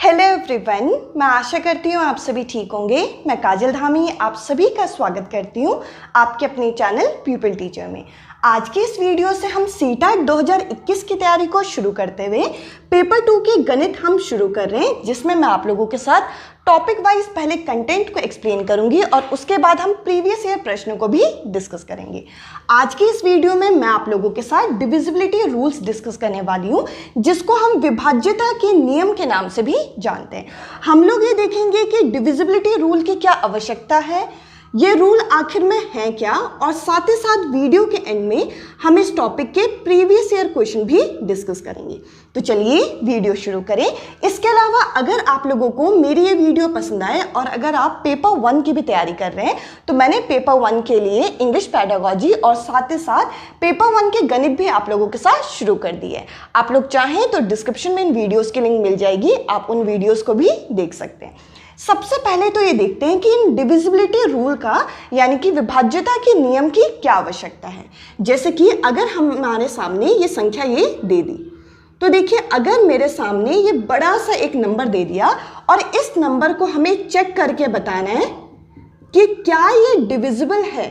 Hello everyone, मैं आशा करती हूँ आप सभी ठीक होंगे। मैं काजल धामी आप सभी का स्वागत करती हूँ आपके अपने चैनल प्यूपिल टीचर में। आज के इस वीडियो से हम सीटेट 2021 की तैयारी को शुरू करते हुए पेपर 2 की गणित हम शुरू कर रहे हैं, जिसमें मैं आप लोगों के साथ टॉपिक वाइज पहले कंटेंट को एक्सप्लेन करूंगी और उसके बाद हम प्रीवियस ईयर प्रश्नों को भी डिस्कस करेंगे। आज की इस वीडियो में मैं आप लोगों के साथ डिविजिबिलिटी रूल्स डिस्कस करने वाली हूं, जिसको हम विभाज्यता के नियम के नाम से भी जानते हैं। हम लोग ये देखेंगे कि डिविजिबिलिटी रूल की क्या आवश्यकता है, ये रूल आखिर में है क्या, और साथ ही साथ वीडियो के एंड में हम इस टॉपिक के प्रीवियस ईयर क्वेश्चन भी डिस्कस करेंगे। तो चलिए वीडियो शुरू करें। इसके अलावा अगर आप लोगों को मेरी ये वीडियो पसंद आए और अगर आप पेपर 1 की भी तैयारी कर रहे हैं तो मैंने पेपर 1 के लिए इंग्लिश पेडागोजी और साथ ही साथ पेपर 1 के गणित भी आप लोगों के साथ शुरू कर दी है। आप लोग चाहें तो डिस्क्रिप्शन में इन वीडियोज़ की लिंक मिल जाएगी, आप उन वीडियोज़ को भी देख सकते हैं। सबसे पहले तो ये देखते हैं कि इन डिविजिबिलिटी रूल का यानी कि विभाज्यता के नियम की क्या आवश्यकता है। जैसे कि अगर हमारे सामने ये संख्या ये दे दी, तो देखिए अगर मेरे सामने ये बड़ा सा एक नंबर दे दिया और इस नंबर को हमें चेक करके बताना है कि क्या ये डिविजिबल है,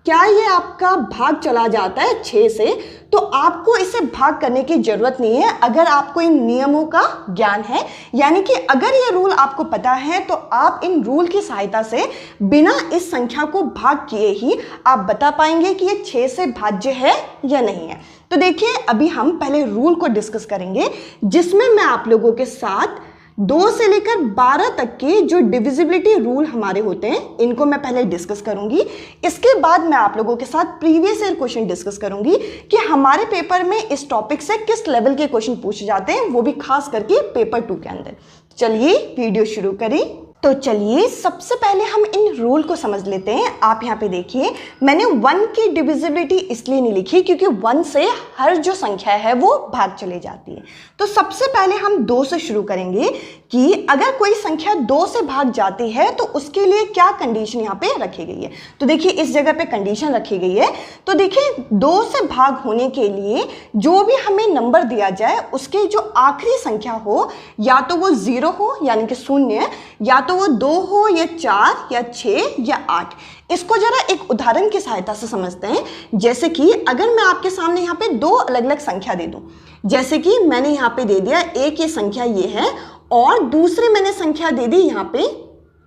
क्या ये आपका भाग चला जाता है 6 से, तो आपको इसे भाग करने की जरूरत नहीं है अगर आपको इन नियमों का ज्ञान है। यानी कि अगर ये रूल आपको पता है तो आप इन रूल की सहायता से बिना इस संख्या को भाग किए ही आप बता पाएंगे कि ये 6 से भाज्य है या नहीं है। तो देखिए अभी हम पहले रूल को डिस्कस करेंगे, जिसमें मैं आप लोगों के साथ 2 से लेकर 12 तक के जो डिविजिबिलिटी रूल हमारे होते हैं इनको मैं पहले डिस्कस करूंगी। इसके बाद मैं आप लोगों के साथ प्रीवियस ईयर क्वेश्चन डिस्कस करूंगी कि हमारे पेपर में इस टॉपिक से किस लेवल के क्वेश्चन पूछे जाते हैं, वो भी खास करके पेपर 2 के अंदर। चलिए वीडियो शुरू करें। तो चलिए सबसे पहले हम इन रूल को समझ लेते हैं। आप यहाँ पे देखिए मैंने 1 की डिविजिबिलिटी इसलिए नहीं लिखी क्योंकि 1 से हर जो संख्या है वो भाग चले जाती है। तो सबसे पहले हम 2 से शुरू करेंगे कि अगर कोई संख्या 2 से भाग जाती है तो उसके लिए क्या कंडीशन यहाँ पे रखी गई है। तो देखिए इस जगह पे कंडीशन रखी गई है। तो देखिए 2 से भाग होने के लिए जो भी हमें नंबर दिया जाए उसके जो आखिरी संख्या हो, या तो वो 0 हो यानी कि 0, या तो वो 2 हो या 4 या 6 या 8। इसको जरा एक उदाहरण की सहायता से समझते हैं। जैसे कि अगर मैं आपके सामने यहाँ पे 2 अलग अलग संख्या दे दूं, जैसे कि मैंने यहाँ पे दे दिया एक ये संख्या ये है और दूसरी मैंने संख्या दे दी यहाँ पे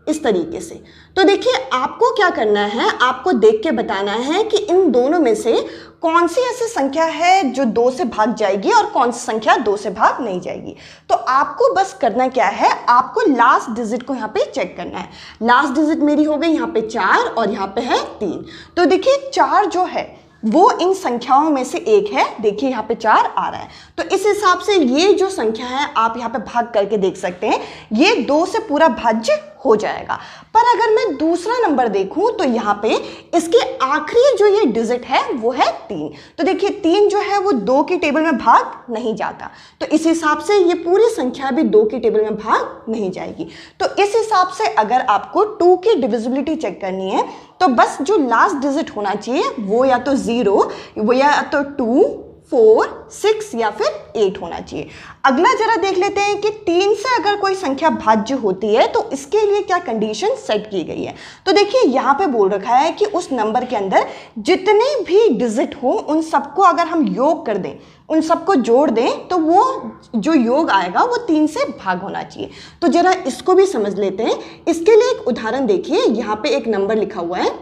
इस तरीके से। तो देखिए आपको क्या करना है, आपको देख के बताना है कि इन दोनों में से कौन सी ऐसी संख्या है जो 2 से भाग जाएगी और कौन सी संख्या 2 से भाग नहीं जाएगी। तो आपको बस करना क्या है, आपको लास्ट डिजिट को यहाँ पे चेक करना है। लास्ट डिजिट मेरी हो गई यहाँ पे 4 और यहाँ पे है 3। तो देखिए 4 जो है वो इन संख्याओं में से एक है। देखिए यहाँ पे 4 आ रहा है, तो इस हिसाब से ये जो संख्या है आप यहाँ पे भाग करके देख सकते हैं, ये 2 से पूरा भाज्य हो जाएगा। पर अगर मैं दूसरा नंबर देखूं तो यहाँ पे इसके आखिरी जो ये डिजिट है वो है 3। तो देखिए 3 जो है वो 2 की टेबल में भाग नहीं जाता, तो इस हिसाब से ये पूरी संख्या भी 2 की टेबल में भाग नहीं जाएगी। तो इस हिसाब से अगर आपको 2 की डिविजिबिलिटी चेक करनी है तो बस जो लास्ट डिजिट होना चाहिए वो या तो 0, वो या तो 2, 4, 6 या फिर 8 होना चाहिए। अगला जरा देख लेते हैं कि 3 से अगर कोई संख्या भाज्य होती है तो इसके लिए क्या कंडीशन सेट की गई है। तो देखिए यहाँ पे बोल रखा है कि उस नंबर के अंदर जितने भी डिजिट हो उन सबको अगर हम योग कर दें, उन सबको जोड़ दें, तो वो जो योग आएगा वो 3 से भाग होना चाहिए। तो जरा इसको भी समझ लेते हैं। इसके लिए एक उदाहरण देखिए, यहाँ पे एक नंबर लिखा हुआ है।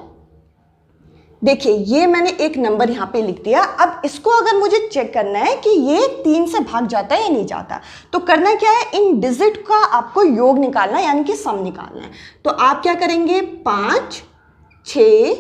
देखिए ये मैंने एक नंबर यहाँ पे लिख दिया। अब इसको अगर मुझे चेक करना है कि ये 3 से भाग जाता है या नहीं जाता, तो करना क्या है, इन डिजिट का आपको योग निकालना है यानी कि सम निकालना है। तो आप क्या करेंगे, 5, 6,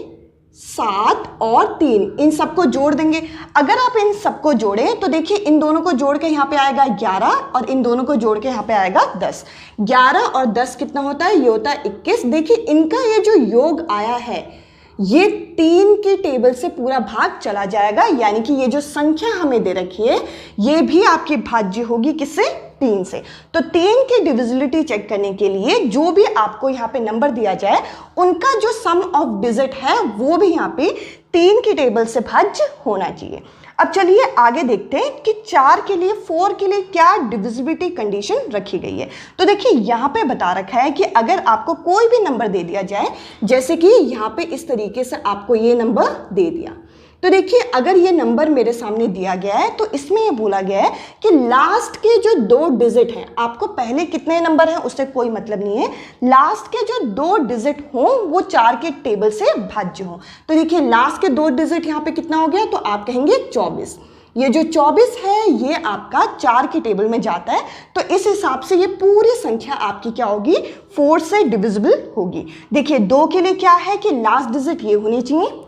7 और 3 इन सबको जोड़ देंगे। अगर आप इन सबको जोड़ें तो देखिए इन दोनों को जोड़ के यहाँ पे आएगा 11 और इन दोनों को जोड़ के यहाँ पे आएगा 10। 11 और 10 कितना होता है, ये होता है 21। देखिए इनका ये जो योग आया है ये 3 की टेबल से पूरा भाग चला जाएगा, यानी कि ये जो संख्या हमें दे रखी है ये भी आपकी भाज्य होगी किससे, 3 से। तो 3 की डिविजिबिलिटी चेक करने के लिए जो भी आपको यहाँ पे नंबर दिया जाए उनका जो सम ऑफ डिजिट है वो भी यहाँ पे 3 की टेबल से भाज्य होना चाहिए। अब चलिए आगे देखते हैं कि 4 के लिए 4 के लिए क्या डिविजिबिलिटी कंडीशन रखी गई है। तो देखिए यहाँ पे बता रखा है कि अगर आपको कोई भी नंबर दे दिया जाए, जैसे कि यहाँ पे इस तरीके से आपको ये नंबर दे दिया, तो देखिए अगर ये नंबर मेरे सामने दिया गया है तो इसमें ये बोला गया है कि लास्ट के जो 2 डिजिट हैं, आपको पहले कितने नंबर हैं उससे कोई मतलब नहीं है, लास्ट के जो 2 डिजिट हों वो 4 के टेबल से भाज्य हों। तो देखिए लास्ट के 2 डिजिट यहाँ पे कितना हो गया, तो आप कहेंगे 24। ये जो 24 है ये आपका 4 के टेबल में जाता है, तो इस हिसाब से ये पूरी संख्या आपकी क्या होगी, 4 से डिविजिबल होगी। देखिए 2 के लिए क्या है कि लास्ट डिजिट ये होनी चाहिए,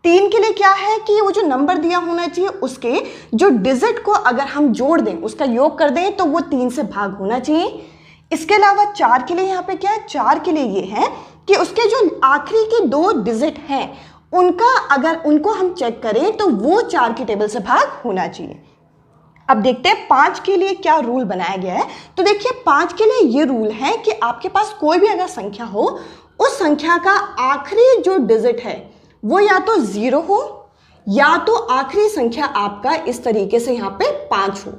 3 के लिए क्या है कि वो जो नंबर दिया होना चाहिए उसके जो डिजिट को अगर हम जोड़ दें, उसका योग कर दें तो वो 3 से भाग होना चाहिए। इसके अलावा 4 के लिए यहाँ पे क्या है, 4 के लिए ये है कि उसके जो आखिरी के 2 डिजिट हैं उनका अगर उनको हम चेक करें तो वो 4 के टेबल से भाग होना चाहिए। अब देखते हैं 5 के लिए क्या रूल बनाया गया है। तो देखिए 5 के लिए ये रूल है कि आपके पास कोई भी अगर संख्या हो, उस संख्या का आखिरी जो डिजिट है वो या तो 0 हो या तो आखिरी संख्या आपका इस तरीके से यहाँ पे 5 हो,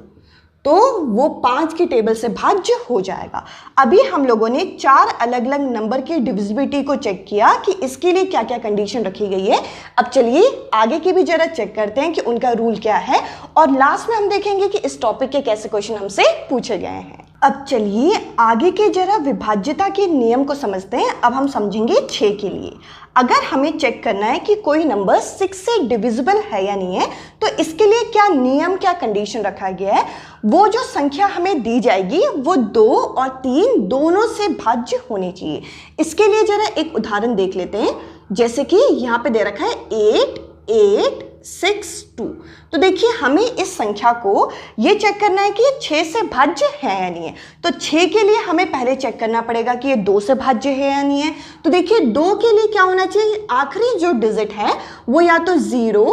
तो वो 5 की टेबल से भाज्य हो जाएगा। अभी हम लोगों ने 4 अलग अलग नंबर की डिविजिबिलिटी को चेक किया कि इसके लिए क्या क्या कंडीशन रखी गई है। अब चलिए आगे की भी जरा चेक करते हैं कि उनका रूल क्या है, और लास्ट में हम देखेंगे कि इस टॉपिक के कैसे क्वेश्चन हमसे पूछे गए हैं। अब चलिए आगे के जरा विभाज्यता के नियम को समझते हैं। अब हम समझेंगे 6 के लिए। अगर हमें चेक करना है कि कोई नंबर 6 से डिविजिबल है या नहीं है, तो इसके लिए क्या नियम, क्या कंडीशन रखा गया है, वो जो संख्या हमें दी जाएगी वो 2 और 3 दोनों से भाज्य होनी चाहिए। इसके लिए जरा एक उदाहरण देख लेते हैं, जैसे कि यहाँ पे दे रखा है 8, 8, 6, 2। तो देखिए हमें इस संख्या को ये चेक करना है कि ये 6 से भाज्य है या नहीं है। तो 6 के लिए हमें पहले चेक करना पड़ेगा कि ये 2 से भाज्य है या नहीं है। तो देखिए 2 के लिए क्या होना चाहिए, आखिरी जो डिजिट है वो या तो 0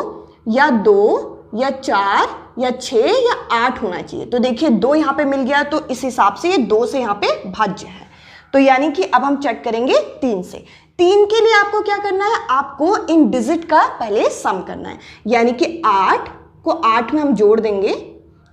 या 2 या 4 या 6 या 8 होना चाहिए। तो देखिए 2 यहाँ पे मिल गया, तो इस हिसाब से ये 2 से यहाँ पे भाज्य है। तो यानी कि अब हम चेक करेंगे 3 से। 3 के लिए आपको क्या करना है, आपको इन डिजिट का पहले सम करना है, यानी कि 8 को 8 में हम जोड़ देंगे,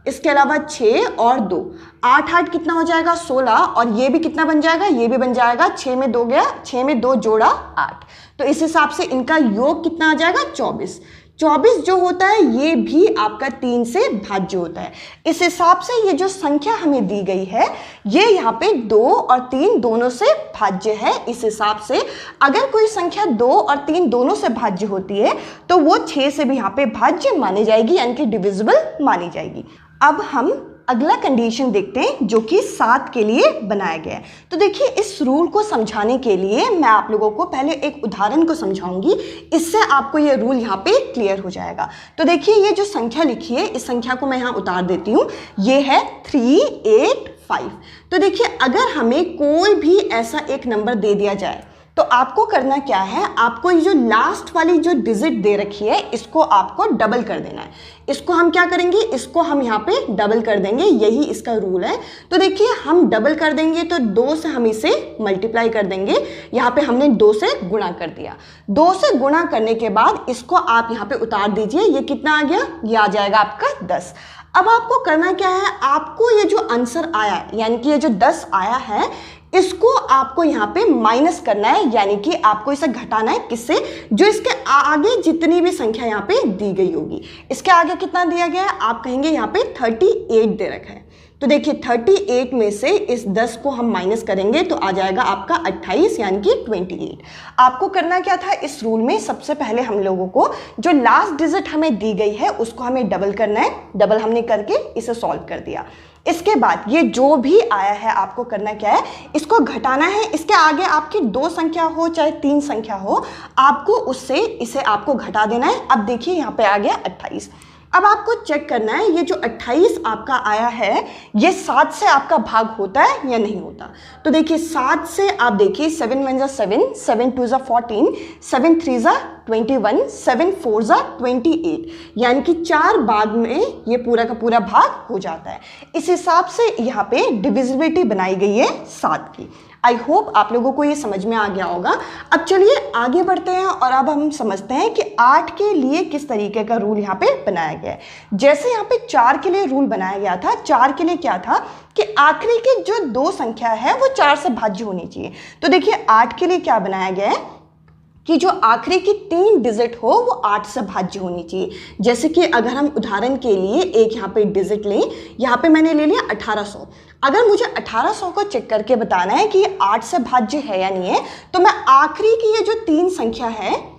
इसके अलावा 6 और 2, 8 8 कितना हो जाएगा 16, और ये भी कितना बन जाएगा, ये भी बन जाएगा 6 में 2 गया, 6 में 2 जोड़ा 8। तो इस हिसाब से इनका योग कितना आ जाएगा 24। 24 जो होता है ये भी आपका 3 से भाज्य होता है। इस हिसाब से ये जो संख्या हमें दी गई है ये यहाँ पे 2 और 3 दोनों से भाज्य है। इस हिसाब से अगर कोई संख्या 2 और 3 दोनों से भाज्य होती है तो वो 6 से भी यहाँ पे भाज्य मानी जाएगी, यानी कि डिविजिबल मानी जाएगी। अब हम अगला कंडीशन देखते हैं जो कि 7 के लिए बनाया गया है। तो देखिए इस रूल को समझाने के लिए मैं आप लोगों को पहले एक उदाहरण को समझाऊंगी, इससे आपको ये रूल यहाँ पे क्लियर हो जाएगा। तो देखिए ये जो संख्या लिखी है, इस संख्या को मैं यहाँ उतार देती हूँ, ये है 385। तो देखिए अगर हमें कोई भी ऐसा एक नंबर दे दिया जाए तो आपको करना क्या है, आपको ये जो लास्ट वाली जो डिजिट दे रखी है इसको आपको डबल कर देना है। इसको हम क्या करेंगे, इसको हम यहाँ पे डबल कर देंगे, यही इसका रूल है। तो देखिए हम डबल कर देंगे तो 2 से हम इसे मल्टीप्लाई कर देंगे, यहाँ पे हमने 2 से गुणा कर दिया। 2 से गुणा करने के बाद इसको आप यहाँ पे उतार दीजिए, ये कितना आ गया, ये आ जाएगा आपका 10। अब आपको करना क्या है, आपको ये जो आंसर आया यानी कि ये जो 10 आया है इसको आपको यहाँ पे माइनस करना है, यानी कि आपको इसे घटाना है, किससे, जो इसके आगे जितनी भी संख्या यहाँ पे दी गई होगी। इसके आगे कितना दिया गया है, आप कहेंगे यहाँ पे 38 दे रखा है। तो देखिए 38 में से इस 10 को हम माइनस करेंगे तो आ जाएगा आपका 28 यानी कि 28। आपको करना क्या था, इस रूल में सबसे पहले हम लोगों को जो लास्ट डिजिट हमें दी गई है उसको हमें डबल करना है। डबल हमने करके इसे सॉल्व कर दिया। इसके बाद ये जो भी आया है आपको करना क्या है, इसको घटाना है। इसके आगे आपकी 2 संख्या हो चाहे 3 संख्या हो, आपको उससे इसे आपको घटा देना है। अब देखिए यहाँ पे आ गया 28। अब आपको चेक करना है ये जो 28 आपका आया है ये 7 से आपका भाग होता है या नहीं होता। तो देखिए 7 से आप देखिए 7 1 जा 7, 7 2 जा 14, 7 3 जा 21, 7 4 जा 28, यानी कि 4 भाग में ये पूरा का पूरा भाग हो जाता है। इस हिसाब से यहाँ पे डिविजिबिलिटी बनाई गई है 7 की। आई होप आप लोगों को ये समझ में आ गया होगा। अब चलिए आगे बढ़ते हैं और अब हम समझते हैं कि 8 के लिए किस तरीके का रूल यहाँ पे बनाया गया है। जैसे यहाँ पे 4 के लिए रूल बनाया गया था, 4 के लिए क्या था कि आखिरी की जो 2 संख्या है वो 4 से भाज्य होनी चाहिए। तो देखिए 8 के लिए क्या बनाया गया है कि जो आखिरी की 3 डिजिट हो वो 8 से भाज्य होनी चाहिए। जैसे कि अगर हम उदाहरण के लिए एक यहाँ पे डिजिट लें, यहाँ पे मैंने ले लिया 1800। अगर मुझे 1800 को चेक करके बताना है कि ये 8 से भाज्य है या नहीं है, तो मैं आखिरी की ये जो 3 संख्या है,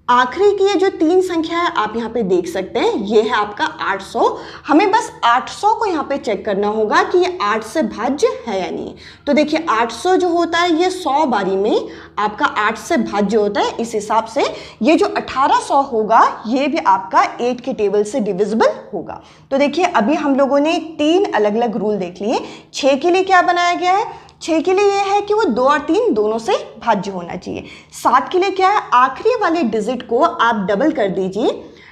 आखिरी की ये जो 3 संख्या है आप यहाँ पे देख सकते हैं, ये है आपका 800। हमें बस 800 को यहाँ पे चेक करना होगा कि ये 8 से भाज्य है या नहीं। तो देखिए 800 जो होता है ये 100 बारी में आपका 8 से भाज्य होता है। इस हिसाब से ये जो 1800 होगा ये भी आपका 8 के टेबल से डिविजिबल होगा। तो देखिए अभी हम लोगों ने 3 अलग अलग रूल देख लिए। 6 के लिए क्या बनाया गया है, 6 के लिए यह है कि वो 2 और 3 दोनों से भाज्य होना चाहिए। 7 के लिए क्या है, आखिरी वाले डिजिट को आप डबल कर दीजिए,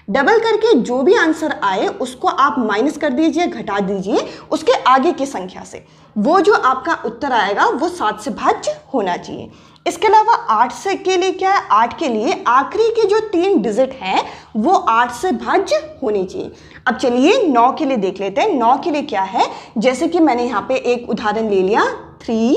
डबल करके जो भी आंसर आए उसको आप माइनस कर दीजिए, घटा दीजिए उसके आगे की संख्या से, वो जो आपका उत्तर आएगा वो 7 से भाज्य होना चाहिए। इसके अलावा 8 से के लिए क्या है, 8 के लिए आखिरी के जो 3 डिजिट हैं वो 8 से भाज्य होनी चाहिए। अब चलिए 9 के लिए देख लेते हैं। 9 के लिए क्या है, जैसे कि मैंने यहाँ पे एक उदाहरण ले लिया 3,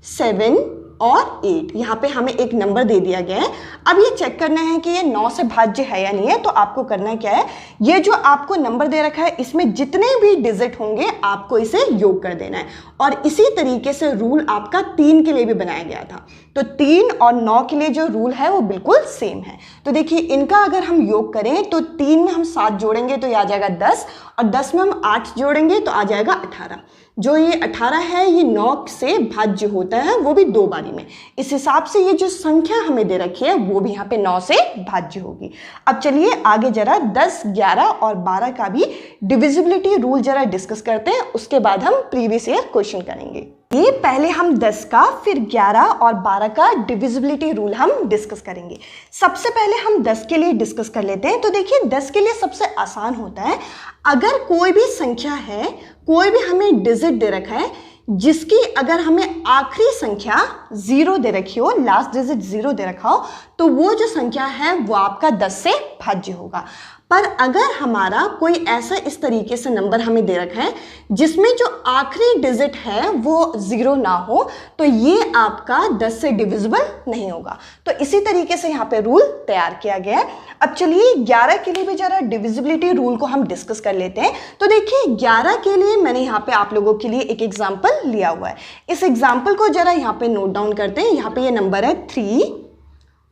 7 और 8, यहाँ पे हमें एक नंबर दे दिया गया है। अब ये चेक करना है कि ये 9 से भाज्य है या नहीं है। तो आपको करना क्या है, ये जो आपको नंबर दे रखा है इसमें जितने भी डिजिट होंगे आपको इसे योग कर देना है। और इसी तरीके से रूल आपका 3 के लिए भी बनाया गया था। तो 3 और 9 के लिए जो रूल है वो बिल्कुल सेम है। तो देखिए इनका अगर हम योग करें तो 3 में हम 7 जोड़ेंगे तो ये आ जाएगा 10, और 10 में हम 8 जोड़ेंगे तो आ जाएगा 18। जो ये 18 है ये 9 से भाज्य होता है, वो भी 2 बारी में। इस हिसाब से ये जो संख्या हमें दे रखी है वो भी यहाँ पे 9 से भाज्य होगी। अब चलिए आगे जरा 10, 11 और 12 का भी डिविजिबिलिटी रूल जरा डिस्कस करते हैं, उसके बाद हम प्रीवियस ईयर क्वेश्चन करेंगे। ये पहले हम 10 का, फिर 11 और 12 का डिविजिबिलिटी रूल हम डिस्कस करेंगे। सबसे पहले हम 10 के लिए डिस्कस कर लेते हैं। तो देखिए 10 के लिए सबसे आसान होता है, अगर कोई भी संख्या है, कोई भी हमें डिजिट दे रखा है जिसकी अगर हमें आखिरी संख्या 0 दे रखी हो, लास्ट डिजिट 0 दे रखा हो, तो वो जो संख्या है वो आपका 10 से भाज्य होगा। पर अगर हमारा कोई ऐसा इस तरीके से नंबर हमें दे रखा है जिसमें जो आखिरी डिजिट है वो 0 ना हो, तो ये आपका 10 से डिविजिबल नहीं होगा। तो इसी तरीके से यहाँ पे रूल तैयार किया गया है। अब चलिए 11 के लिए भी जरा डिविजिबिलिटी रूल को हम डिस्कस कर लेते हैं। तो देखिए 11 के लिए मैंने यहाँ पे आप लोगों के लिए एक एग्जाम्पल लिया हुआ है। इस एग्जाम्पल को जरा यहाँ पे नोट डाउन करते हैं। यहाँ पे ये नंबर है 3,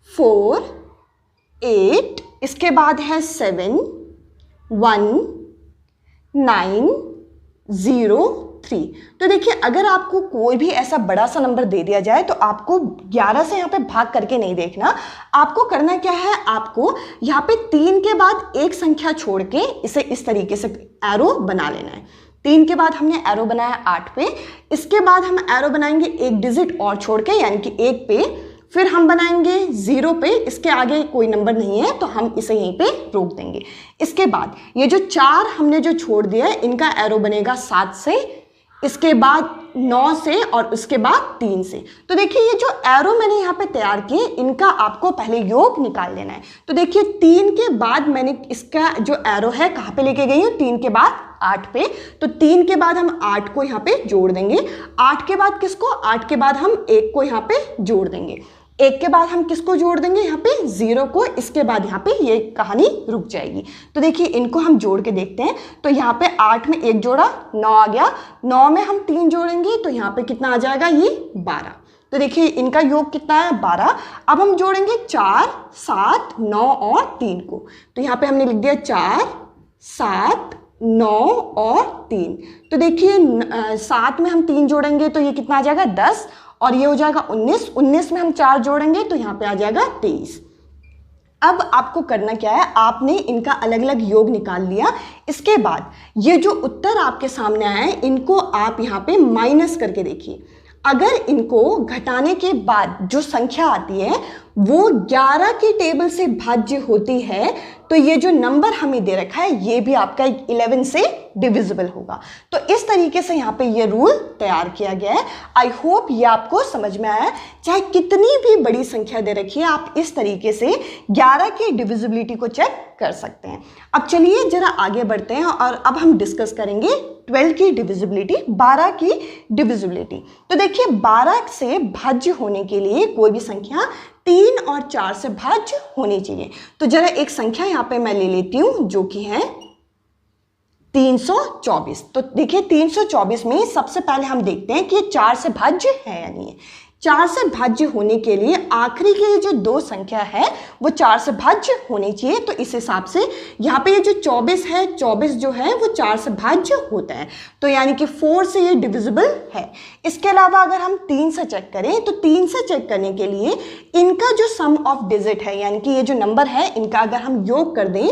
4, 8, इसके बाद है 7, 1, 9, 0, 3। तो देखिए अगर आपको कोई भी ऐसा बड़ा सा नंबर दे दिया जाए तो आपको 11 से यहाँ पे भाग करके नहीं देखना। आपको करना क्या है, आपको यहाँ पे 3 के बाद एक संख्या छोड़ के इसे इस तरीके से एरो बना लेना है। 3 के बाद हमने एरो बनाया 8 पे, इसके बाद हम एरो बनाएंगे एक डिजिट और छोड़ के यानी कि 1 पे, फिर हम बनाएंगे 0 पे, इसके आगे कोई नंबर नहीं है तो हम इसे यहीं पे रोक देंगे। इसके बाद ये जो 4 हमने जो छोड़ दिया है इनका एरो बनेगा 7 से, इसके बाद 9 से और उसके बाद 3 से। तो देखिए ये जो एरो मैंने यहाँ पे तैयार किए इनका आपको पहले योग निकाल लेना है। तो देखिए 3 के बाद मैंने इसका जो एरो है कहाँ पे लेके गई हूँ, 3 के बाद 8 पे। तो 3 के बाद हम 8 को यहाँ पे जोड़ देंगे, 8 के बाद किसको, 8 के बाद हम 1 को यहाँ पे जोड़ देंगे, 1 के बाद हम किसको जोड़ देंगे, यहाँ पे 0 को, इसके बाद यहाँ पे ये कहानी रुक जाएगी। तो देखिए इनको हम जोड़ के देखते हैं। तो यहाँ पे 8 में 1 जोड़ा 9 आ गया, 9 में हम 3 जोड़ेंगे तो यहाँ पे कितना आ जाएगा, ये 12। तो देखिए इनका योग कितना है, 12। अब हम जोड़ेंगे 4, 7, 9 और 3 को। तो यहाँ पे हमने लिख दिया 4, 7, 9 और 3। तो देखिए 7 में हम 3 जोड़ेंगे तो ये कितना आ जाएगा, 10, और ये हो जाएगा 19। 19 में हम 4 जोड़ेंगे तो यहाँ पे आ जाएगा 23। अब आपको करना क्या है, आपने इनका अलग अलग योग निकाल लिया। इसके बाद ये जो उत्तर आपके सामने आया है इनको आप यहाँ पे माइनस करके देखिए। अगर इनको घटाने के बाद जो संख्या आती है वो 11 की टेबल से भाज्य होती है तो ये जो नंबर हमें दे रखा है ये भी आपका 11 से डिविजिबल होगा। तो इस तरीके से यहाँ पे ये रूल तैयार किया गया है। आई होप ये आपको समझ में आया। चाहे कितनी भी बड़ी संख्या दे रखी है, आप इस तरीके से 11 की डिविजिबिलिटी को चेक कर सकते हैं। अब चलिए जरा आगे बढ़ते हैं और अब हम डिस्कस करेंगे 12 की डिविजिबिलिटी, 12 की डिविजिबिलिटी। तो देखिए 12 से भाज्य होने के लिए कोई भी संख्या 3 और 4 से भाज्य होनी चाहिए। तो जरा एक संख्या यहाँ पे मैं ले लेती हूँ जो कि है 324। तो देखिए 324 में सबसे पहले हम देखते हैं कि ये 4 से भाज्य है या नहीं है। 4 से भाज्य होने के लिए आखिरी की जो दो संख्या है वो 4 से भाज्य होनी चाहिए। तो इस हिसाब से यहाँ पे ये जो 24 है, 24 जो है वो 4 से भाज्य होता है, तो यानी कि 4 से ये डिविजिबल है। इसके अलावा अगर हम 3 से चेक करें तो 3 से चेक करने के लिए इनका जो सम ऑफ डिजिट है, यानी कि ये जो नंबर है इनका अगर हम योग कर दें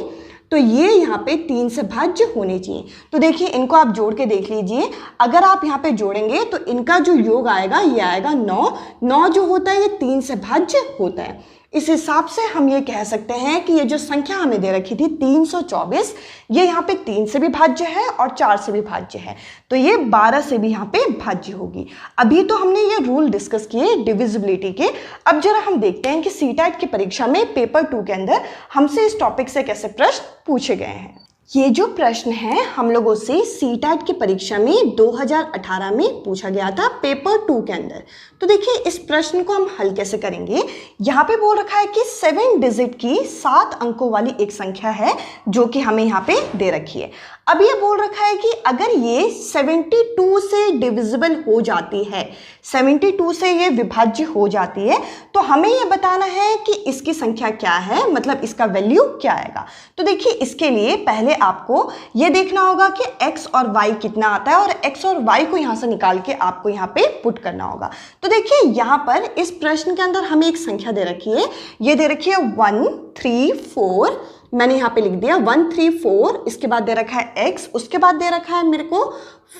तो ये यहाँ पे 3 से भाज्य होने चाहिए। तो देखिए इनको आप जोड़ के देख लीजिए। अगर आप यहाँ पे जोड़ेंगे तो इनका जो योग आएगा ये आएगा 9। 9 जो होता है ये 3 से भाज्य होता है। इस हिसाब से हम ये कह सकते हैं कि ये जो संख्या हमें दे रखी थी 324, ये यहाँ पे 3 से भी भाज्य है और 4 से भी भाज्य है, तो ये 12 से भी यहाँ पे भाज्य होगी। अभी तो हमने ये रूल डिस्कस किए डिविजिबिलिटी के। अब जरा हम देखते हैं कि सीटेट की परीक्षा में पेपर 2 के अंदर हमसे इस टॉपिक से कैसे प्रश्न पूछे गए हैं। ये जो प्रश्न है हम लोगों से सीटेट की परीक्षा में 2018 में पूछा गया था पेपर 2 के अंदर। तो देखिए इस प्रश्न को हम हल कैसे करेंगे। यहाँ पे बोल रखा है कि 7 डिजिट की 7 अंकों वाली एक संख्या है जो कि हमें यहाँ पे दे रखी है। अब ये बोल रखा है कि अगर ये 72 से डिविजिबल हो जाती है, 72 से ये विभाज्य हो जाती है, तो हमें ये बताना है कि इसकी संख्या क्या है, मतलब इसका वैल्यू क्या आएगा। तो देखिए इसके लिए पहले आपको ये देखना होगा कि x और y कितना आता है और x और y को यहाँ से निकाल के आपको यहाँ पे पुट करना होगा। तो देखिए यहाँ पर इस प्रश्न के अंदर हमें एक संख्या दे रखी है, ये दे रखी है 134। मैंने यहाँ पे लिख दिया 134। इसके बाद दे रखा है x, उसके बाद दे रखा है मेरे को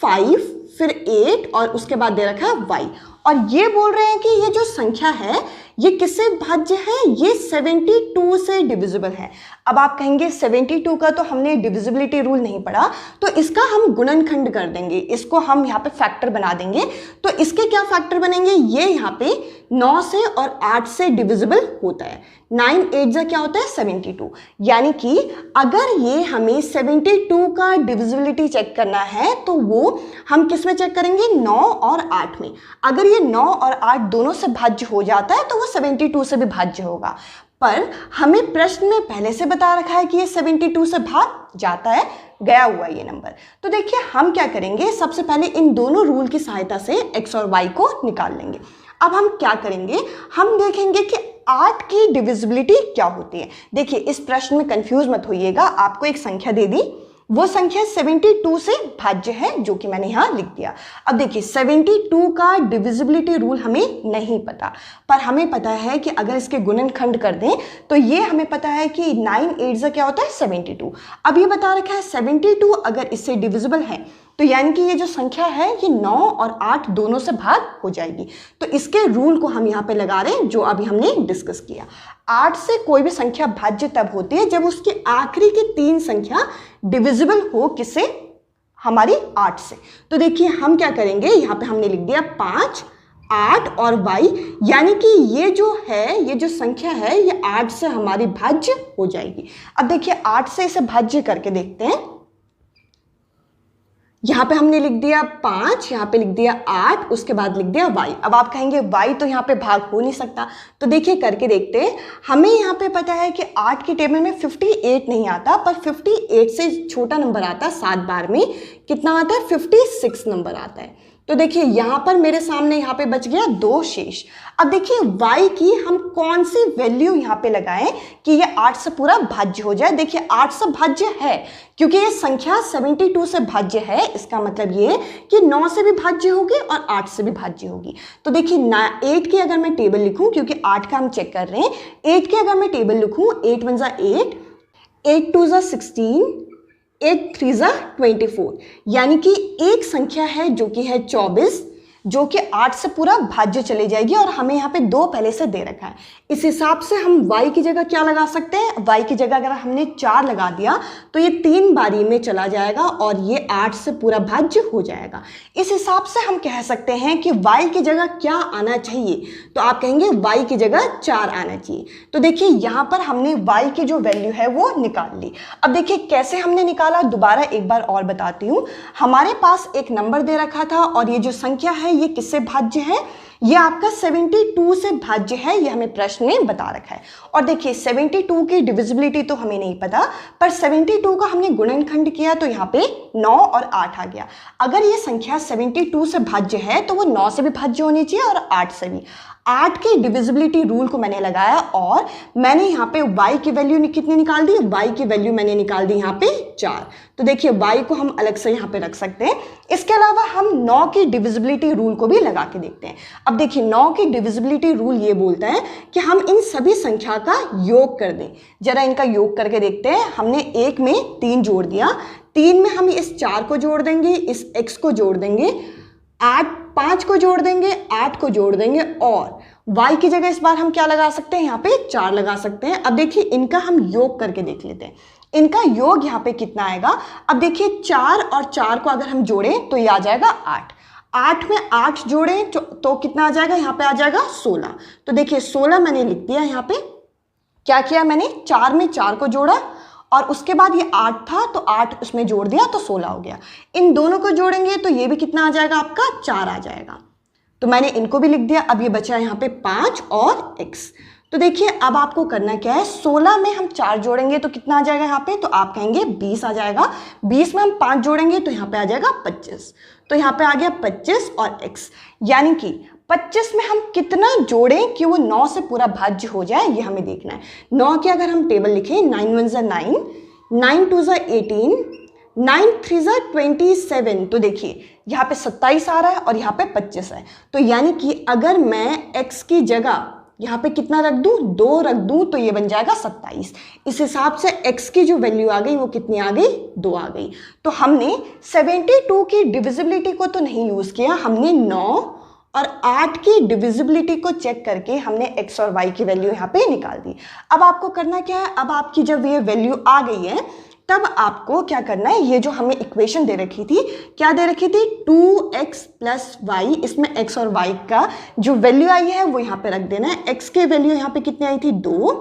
5, फिर 8 और उसके बाद दे रखा है y। और ये बोल रहे हैं कि ये जो संख्या है ये किससे भाज्य है, ये 72 से डिविजिबल है। अब आप कहेंगे 72 का तो हमने डिविजिबिलिटी रूल नहीं पढ़ा, तो इसका हम गुणनखंड कर देंगे, इसको हम यहाँ पे फैक्टर बना देंगे। तो इसके क्या फैक्टर बनेंगे, ये यहाँ पे 9 से और 8 से डिविजिबल होता है। 9 8 जा क्या होता है 72, यानी कि अगर ये हमें 72 का डिविजिबिलिटी चेक करना है तो वो हम किस में चेक करेंगे, 9 और 8 में। अगर ये 9 और 8 दोनों से भाज्य हो जाता है तो वो 72 से भी भाज्य होगा। पर हमें प्रश्न में पहले से बता रखा है कि ये 72 से भाग जाता है, गया हुआ ये नंबर। तो देखिए हम क्या करेंगे, सबसे पहले इन दोनों रूल की सहायता से x और y को निकाल लेंगे। अब हम क्या करेंगे, हम देखेंगे कि 8 की डिविजिबिलिटी क्या होती है। देखिए इस प्रश्न में कंफ्यूज मत होइएगा, आपको एक संख्या दे दी, वो संख्या 72 से भाज्य है जो कि मैंने यहाँ लिख दिया। अब देखिए 72 का डिविजिबिलिटी रूल हमें नहीं पता, पर हमें पता है कि अगर इसके गुणनखंड कर दें तो ये हमें पता है कि 9 8 से क्या होता है 72। अब ये बता रखा है 72 अगर इससे डिविजिबल है तो यानी कि ये जो संख्या है ये 9 और 8 दोनों से भाग हो जाएगी। तो इसके रूल को हम यहाँ पे लगा रहे हैं जो अभी हमने डिस्कस किया। 8 से कोई भी संख्या भाज्य तब होती है जब उसकी आखिरी की 3 संख्या डिविजिबल हो, किससे, हमारी 8 से। तो देखिए हम क्या करेंगे, यहाँ पे हमने लिख दिया 5 8 और y, यानी कि ये जो है, ये जो संख्या है ये 8 से हमारी भाज्य हो जाएगी। अब देखिए 8 से इसे भाज्य करके देखते हैं। यहाँ पे हमने लिख दिया 5, यहाँ पे लिख दिया 8, उसके बाद लिख दिया y। अब आप कहेंगे y तो यहाँ पे भाग हो नहीं सकता, तो देखिए करके देखते हैं। हमें यहाँ पे पता है कि 8 की टेबल में 58 नहीं आता, पर 58 से छोटा नंबर आता है 7 बार में, कितना आता है 56 नंबर आता है। तो देखिए यहाँ पर मेरे सामने यहाँ पे बच गया 2 शेष। अब देखिए y की हम कौन सी वैल्यू यहाँ पे लगाएं कि ये 8 से पूरा भाज्य हो जाए। देखिए 8 से भाज्य है क्योंकि ये संख्या 72 से भाज्य है, इसका मतलब ये कि 9 से भी भाज्य होगी और 8 से भी भाज्य होगी। तो देखिए 8 की अगर मैं टेबल लिखूं, क्योंकि 8 का हम चेक कर रहे हैं, 8 की अगर मैं टेबल लिखूं, 8 1 जा 8, 8 2 जा 16, 8 3 जा 24, यानी कि एक संख्या है जो कि है 24, जो कि 8 से पूरा भाज्य चली जाएगी और हमें यहाँ पे 2 पहले से दे रखा है। इस हिसाब से हम y की जगह क्या लगा सकते हैं, y की जगह अगर हमने 4 लगा दिया तो ये 3 बारी में चला जाएगा और ये 8 से पूरा भाज्य हो जाएगा। इस हिसाब से हम कह सकते हैं कि y की जगह क्या आना चाहिए, तो आप कहेंगे y की जगह 4 आना चाहिए। तो देखिए यहाँ पर हमने y की जो वैल्यू है वो निकाल ली। अब देखिए कैसे हमने निकाला, दोबारा एक बार और बताती हूँ। हमारे पास एक नंबर दे रखा था और ये जो संख्या है ये किससे भाज्य है, ये आपका 72 से भाज्य है, ये हमें प्रश्न में बता रखा है। और देखिए 72 की डिविजिबिलिटी तो हमें नहीं पता, पर 72 का हमने गुणनखंड किया तो यहाँ पे 9 और 8 आ गया। अगर ये संख्या 72 से भाज्य है तो वो 9 से भी भाज्य होनी चाहिए और 8 से भी। 8 की डिविजिबिलिटी रूल को मैंने लगाया और मैंने यहाँ पे y की वैल्यू कितनी निकाल दी, y की वैल्यू मैंने निकाल दी यहाँ पे 4। तो देखिए y को हम अलग से यहाँ पे रख सकते हैं। इसके अलावा हम 9 की डिविजिबिलिटी रूल को भी लगा के देखते हैं। अब देखिए 9 की डिविजिबिलिटी रूल ये बोलता है कि हम इन सभी संख्या का योग कर दें। जरा इनका योग करके देखते हैं। हमने 1 में 3 जोड़ दिया, 3 में हम इस 4 को जोड़ देंगे, इस x को जोड़ देंगे, 5 को जोड़ देंगे, 8 को जोड़ देंगे और y की जगह इस बार हम क्या लगा सकते हैं, यहाँ पे 4 लगा सकते हैं। अब देखिए इनका हम योग करके देख लेते हैं। इनका योग यहाँ पे कितना आएगा। अब देखिए 4 और 4 को अगर हम जोड़ें तो ये आ जाएगा 8, 8 में 8 जोड़ें तो कितना आ जाएगा, यहाँ पे आ जाएगा 16। तो देखिए 16 मैंने लिख दिया। यहाँ पे क्या किया मैंने, 4 में 4 को जोड़ा और उसके बाद ये 8 था तो 8 उसमें जोड़ दिया तो 16 हो गया। इन दोनों को जोड़ेंगे तो ये भी कितना आ जाएगा, आपका 4 आ जाएगा। तो मैंने इनको भी लिख दिया। अब ये बचा यहाँ पे 5 और x। तो देखिए अब आपको करना क्या है, 16 में हम 4 जोड़ेंगे तो कितना आ जाएगा यहाँ पे, तो आप कहेंगे 20 आ जाएगा। 20 में हम 5 जोड़ेंगे तो यहाँ पे आ जाएगा 25। तो यहाँ पे आ गया 25 और x, यानी कि 25 में हम कितना जोड़ें कि वो 9 से पूरा भाज्य हो जाए, ये हमें देखना है। 9 की अगर हम टेबल लिखें, 9 1 ज़ा 9, 9 2 ज़ा 18, 9 3 ज़ा 27। तो देखिए यहाँ पे 27 आ रहा है और यहाँ पे 25 है। तो यानी कि अगर मैं x की जगह यहाँ पे कितना रख दूँ, 2 रख दूँ तो ये बन जाएगा 27। इस हिसाब से x की जो वैल्यू आ गई वो कितनी आ गई, 2 आ गई। तो हमने 72 की डिविजिबिलिटी को तो नहीं यूज़ किया, हमने 9 और 8 की डिविजिबिलिटी को चेक करके हमने x और y की वैल्यू यहाँ पे निकाल दी। अब आपको करना क्या है, अब आपकी जब ये वैल्यू आ गई है तब आपको क्या करना है, ये जो हमें इक्वेशन दे रखी थी, क्या दे रखी थी, 2x प्लस वाई, इसमें x और y का जो वैल्यू आई है वो यहाँ पे रख देना है। x की वैल्यू यहाँ पे कितनी आई थी, 2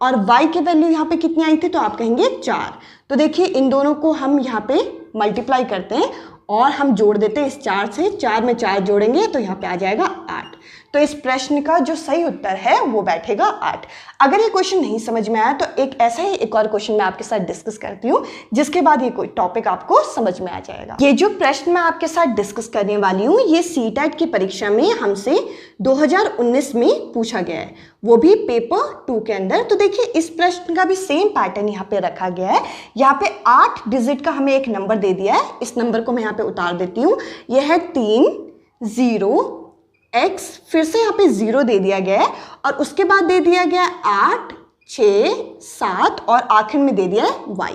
और y की वैल्यू यहाँ पे कितनी आई थी, तो आप कहेंगे 4। तो देखिए इन दोनों को हम यहाँ पे मल्टीप्लाई करते हैं और हम जोड़ देते हैं इस 4 से, 4 में 4 जोड़ेंगे तो यहाँ पे आ जाएगा 8। तो इस प्रश्न का जो सही उत्तर है वो बैठेगा 8। अगर ये क्वेश्चन नहीं समझ में आया तो एक और क्वेश्चन मैं आपके साथ डिस्कस करती हूँ, जिसके बाद ये कोई टॉपिक आपको समझ में आ जाएगा। ये जो प्रश्न मैं आपके साथ डिस्कस करने वाली हूँ ये सीटेट की परीक्षा में हमसे 2019 में पूछा गया है, वो भी पेपर 2 के अंदर। तो देखिए इस प्रश्न का भी सेम पैटर्न यहाँ पे रखा गया है। यहाँ पे 8 डिजिट का हमें एक नंबर दे दिया है, इस नंबर को मैं यहाँ पे उतार देती हूँ। यह है 3 0 x, फिर से यहाँ पे 0 दे दिया गया है और उसके बाद दे दिया गया 8 6 7 और आखिर में दे दिया है y।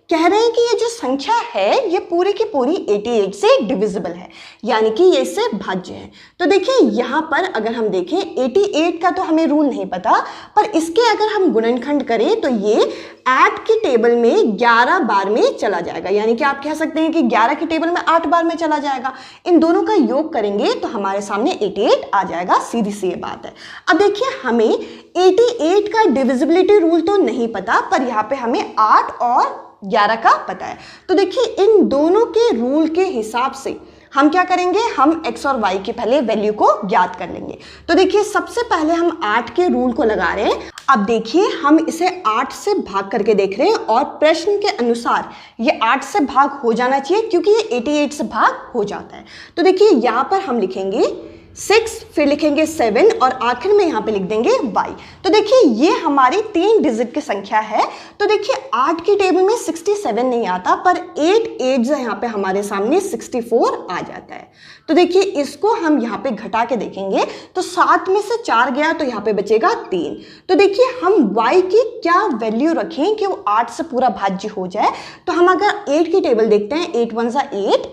कह रहे हैं कि ये जो संख्या है ये पूरी की पूरी 88 से डिविजिबल है, यानी कि ये इससे भाज्य है। तो देखिए यहाँ पर अगर हम देखें 88 का तो हमें रूल नहीं पता, पर इसके अगर हम गुणनखंड करें तो ये 8 की टेबल में 11 बार में चला जाएगा, यानी कि आप कह सकते हैं कि 11 की टेबल में 8 बार में चला जाएगा। इन दोनों का योग करेंगे तो हमारे सामने 88 आ जाएगा, सीधी सी ये बात है। अब देखिए हमें 88 का डिविजिबिलिटी रूल तो नहीं पता, पर यहाँ पे हमें 8 और 11 का पता है। तो देखिए इन दोनों के रूल के हिसाब से हम क्या करेंगे, हम x और y के पहले वैल्यू को ज्ञात कर लेंगे। तो देखिए सबसे पहले हम 8 के रूल को लगा रहे हैं। अब देखिए हम इसे 8 से भाग करके देख रहे हैं और प्रश्न के अनुसार ये 8 से भाग हो जाना चाहिए क्योंकि ये 88 से भाग हो जाता है। तो देखिए यहाँ पर हम लिखेंगे 6, फिर लिखेंगे 7 और आखिर में यहाँ पे लिख देंगे y। तो देखिए ये हमारी 3 डिजिट की संख्या है। तो देखिए 8 की टेबल में 67 नहीं आता, पर 8 8 यहाँ पे हमारे सामने 64 आ जाता है। तो देखिए इसको हम यहाँ पे घटा के देखेंगे तो 7 में से 4 गया तो यहाँ पे बचेगा 3। तो देखिए हम y की क्या वैल्यू रखें कि वो 8 से पूरा भाज्य हो जाए। तो हम अगर 8 की टेबल देखते हैं, 8 1 ज़ा 8,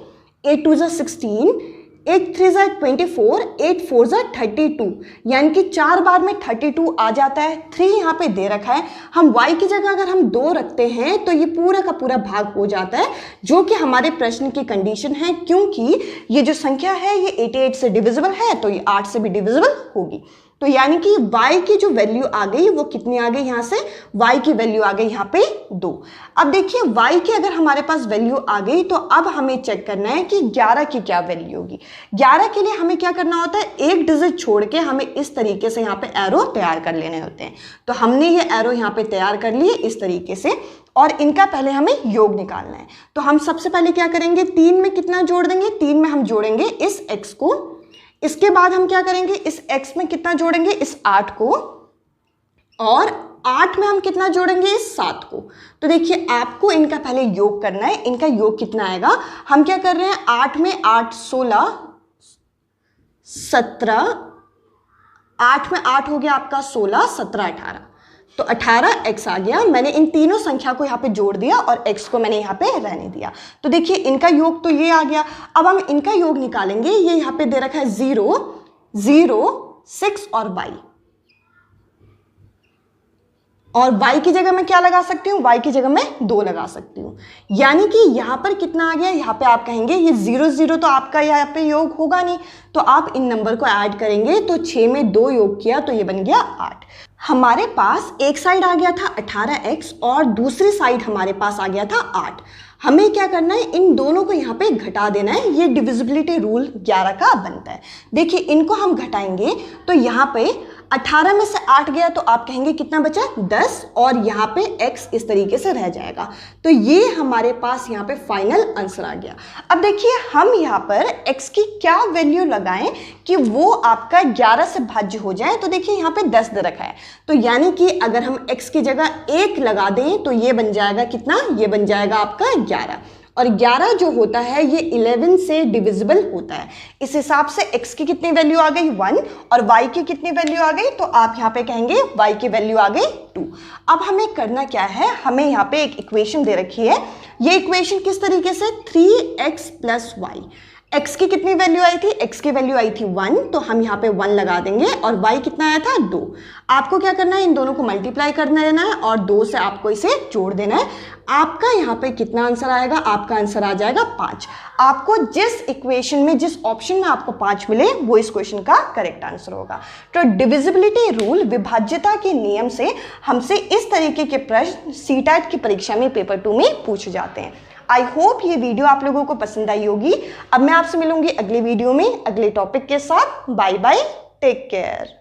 8 2 ज़ा 16, 8 3 ज़ा 24, 8 4 ज़ा 32, यानी कि 4 बार में 32 आ जाता है। 3 यहाँ पे दे रखा है, हम y की जगह अगर हम 2 रखते हैं तो ये पूरा का पूरा भाग हो जाता है, जो कि हमारे प्रश्न की कंडीशन है, क्योंकि ये जो संख्या है ये 88 से डिविजिबल है तो ये 8 से भी डिविजिबल होगी। तो यानी कि y की जो वैल्यू आ गई वो कितनी आ गई, यहाँ से y की वैल्यू आ गई यहाँ पे 2। अब देखिए y की अगर हमारे पास वैल्यू आ गई तो अब हमें चेक करना है कि 11 की क्या वैल्यू होगी। 11 के लिए हमें क्या करना होता है, एक डिजिट छोड़ के हमें इस तरीके से यहाँ पे एरो तैयार कर लेने होते हैं। तो हमने ये एरो यहाँ पे तैयार कर लिए इस तरीके से, और इनका पहले हमें योग निकालना है। तो हम सबसे पहले क्या करेंगे, 3 में कितना जोड़ देंगे, 3 में हम जोड़ेंगे इस x को, इसके बाद हम क्या करेंगे, इस x में कितना जोड़ेंगे, इस 8 को, और 8 में हम कितना जोड़ेंगे, इस 7 को। तो देखिए आपको इनका पहले योग करना है, इनका योग कितना आएगा, हम क्या कर रहे हैं, 8 में 8 16 17, 8 में 8 हो गया आपका 16 17 18, तो 18x आ गया। मैंने इन तीनों संख्या को यहाँ पे जोड़ दिया और x को मैंने यहाँ पे रहने दिया। तो देखिए इनका योग तो ये आ गया। अब हम इनका योग निकालेंगे, ये यहाँ पे दे रखा है 0 0 6 और y, और y की जगह मैं क्या लगा सकती हूँ, y की जगह मैं 2 लगा सकती हूँ। यानी कि यहाँ पर कितना आ गया, यहाँ पे आप कहेंगे ये 0 0 तो आपका यहाँ पे योग होगा नहीं, तो आप इन नंबर को ऐड करेंगे तो 6 में 2 योग किया तो ये बन गया 8। हमारे पास एक साइड आ गया था 18x और दूसरी साइड हमारे पास आ गया था 8। हमें क्या करना है, इन दोनों को यहाँ पे घटा देना है, ये डिविजिबिलिटी रूल 11 का बनता है। देखिए इनको हम घटाएंगे तो यहाँ पे 18 में से 8 गया तो आप कहेंगे कितना बचा, 10, और यहाँ पे x इस तरीके से रह जाएगा। तो ये हमारे पास यहाँ पे फाइनल आंसर आ गया। अब देखिए हम यहाँ पर x की क्या वैल्यू लगाएं कि वो आपका 11 से भाज्य हो जाए। तो देखिए यहाँ पे 10 दे रखा है, तो यानी कि अगर हम x की जगह 1 लगा दें तो ये बन जाएगा कितना, ये बन जाएगा आपका 11, और 11 जो होता है ये 11 से डिविजिबल होता है। इस हिसाब से x की कितनी वैल्यू आ गई 1 और y की कितनी वैल्यू आ गई, तो आप यहाँ पे कहेंगे y की वैल्यू आ गई 2। अब हमें करना क्या है, हमें यहाँ पे एक इक्वेशन दे रखी है। ये इक्वेशन किस तरीके से, 3x + y, x की कितनी वैल्यू आई थी, x की वैल्यू आई थी 1, तो हम यहाँ पे 1 लगा देंगे, और y कितना आया था 2। आपको क्या करना है, इन दोनों को मल्टीप्लाई करना रहना है और 2 से आपको इसे जोड़ देना है। आपका यहाँ पे कितना आंसर आएगा, आपका आंसर आ जाएगा 5। आपको जिस इक्वेशन में, जिस ऑप्शन में आपको 5 मिले वो इस क्वेश्चन का करेक्ट आंसर होगा। तो डिविजिबिलिटी रूल, विभाज्यता के नियम से हमसे इस तरीके के प्रश्न सीटेट की परीक्षा में पेपर 2 में पूछे जाते हैं। आई होप ये वीडियो आप लोगों को पसंद आई होगी। अब मैं आपसे मिलूंगी अगले वीडियो में अगले टॉपिक के साथ। Bye bye, take care.